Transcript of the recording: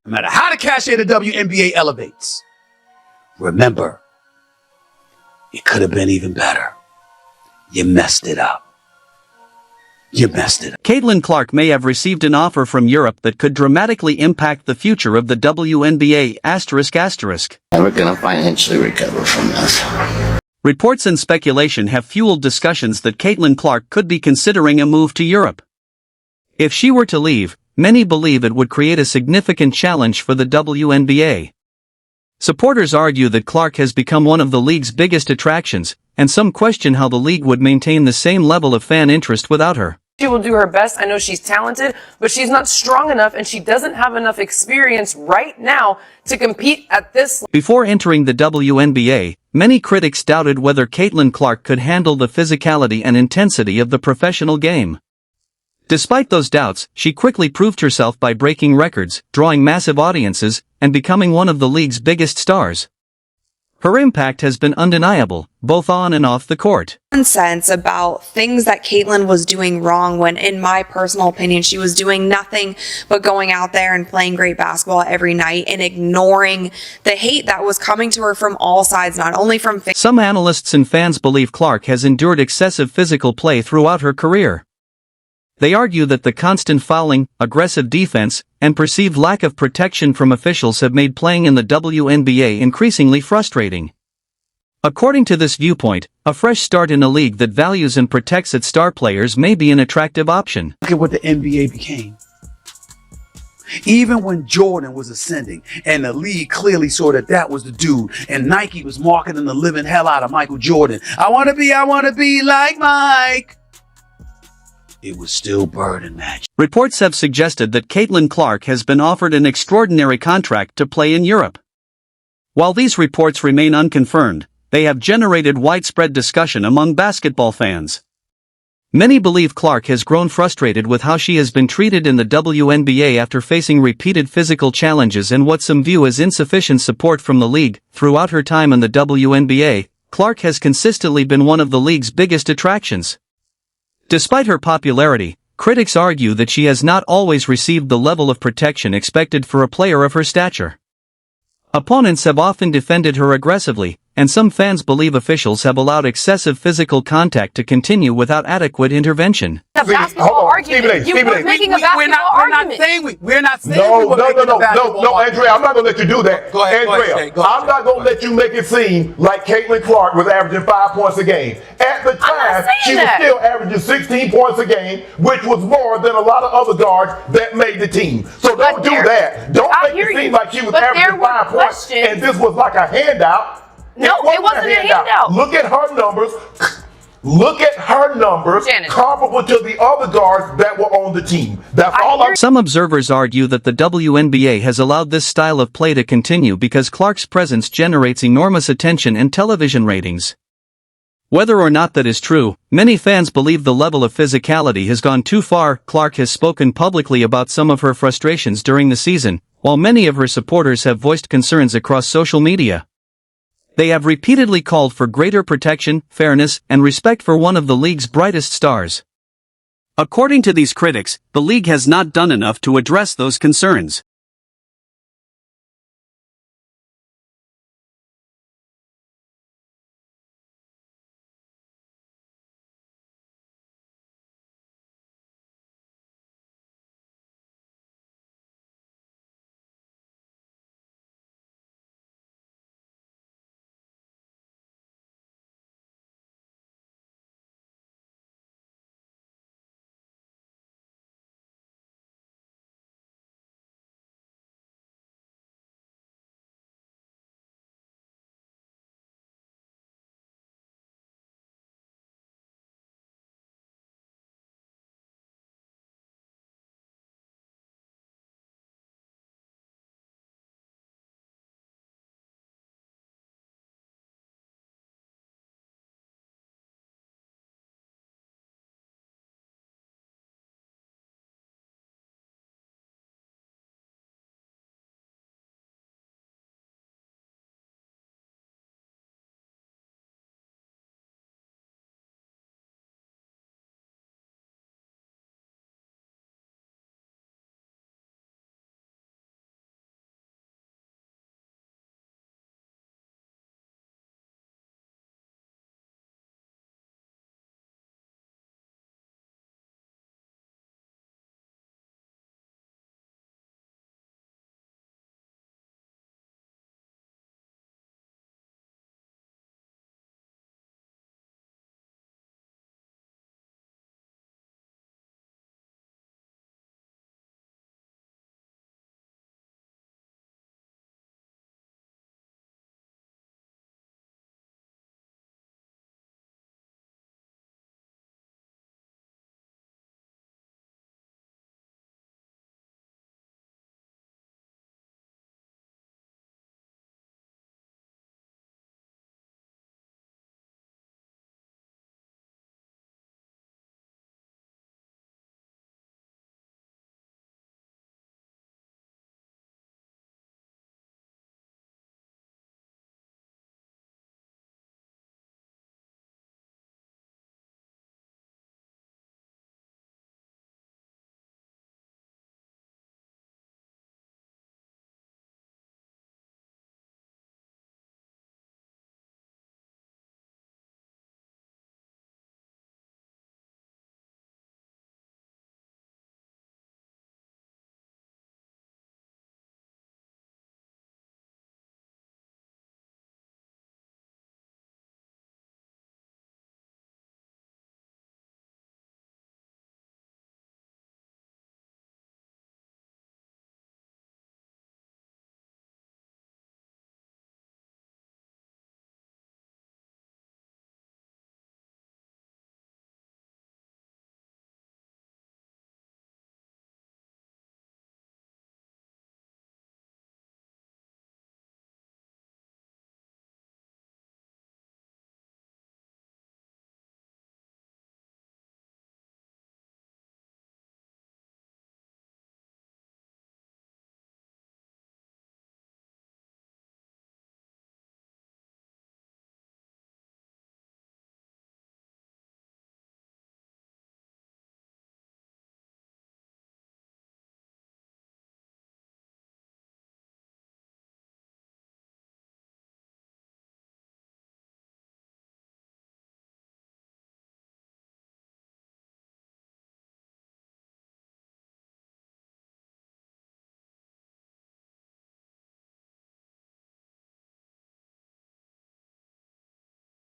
No matter how the cachet of the WNBA elevates, remember, it could have been even better. You messed it up. You messed it up. Caitlin Clark may have received an offer from Europe that could dramatically impact the future of the WNBA ***. We're gonna financially recover from this. Reports and speculation have fueled discussions that Caitlin Clark could be considering a move to Europe. If she were to leave, many believe it would create a significant challenge for the WNBA. Supporters argue that Clark has become one of the league's biggest attractions, and some question how the league would maintain the same level of fan interest without her. She will do her best. I know she's talented, but she's not strong enough and she doesn't have enough experience right now to compete at this level. Before entering the WNBA, many critics doubted whether Caitlin Clark could handle the physicality and intensity of the professional game. Despite those doubts, she quickly proved herself by breaking records, drawing massive audiences, and becoming one of the league's biggest stars. Her impact has been undeniable, both on and off the court. Nonsense about things that Caitlin was doing wrong when, in my personal opinion, she was doing nothing but going out there and playing great basketball every night and ignoring the hate that was coming to her from all sides, not only from fans. Some analysts and fans believe Clark has endured excessive physical play throughout her career. They argue that the constant fouling, aggressive defense, and perceived lack of protection from officials have made playing in the WNBA increasingly frustrating. According to this viewpoint, a fresh start in a league that values and protects its star players may be an attractive option. Look at what the NBA became. Even when Jordan was ascending, and the league clearly saw that that was the dude, and Nike was marketing the living hell out of Michael Jordan. I want to be like Mike. It was still burden match. Reports have suggested that Caitlin Clark has been offered an extraordinary contract to play in Europe. While these reports remain unconfirmed, they have generated widespread discussion among basketball fans. Many believe Clark has grown frustrated with how she has been treated in the WNBA after facing repeated physical challenges and what some view as insufficient support from the league. Throughout her time in the WNBA, Clark has consistently been one of the league's biggest attractions. Despite her popularity, critics argue that she has not always received the level of protection expected for a player of her stature. Opponents have often defended her aggressively, and some fans believe officials have allowed excessive physical contact to continue without adequate intervention. A basketball argument. You were making a basketball argument. We're not saying No, Andrea, I'm not going to let you do that. Go ahead, Andrea, I'm not going to let you make it seem like Caitlin Clark was averaging 5 points a game. At the time, she was still averaging 16 points a game, which was more than a lot of other guards that made the team. So don't do that. Don't make it seem like she was averaging 5 points and this was like a handout. No, it wasn't a handout. Look at her numbers. Look at her numbers comparable to the other guards that were on the team. That's all. Some observers argue that the WNBA has allowed this style of play to continue because Clark's presence generates enormous attention and television ratings. Whether or not that is true, many fans believe the level of physicality has gone too far. Clark has spoken publicly about some of her frustrations during the season, while many of her supporters have voiced concerns across social media. They have repeatedly called for greater protection, fairness, and respect for one of the league's brightest stars. According to these critics, the league has not done enough to address those concerns.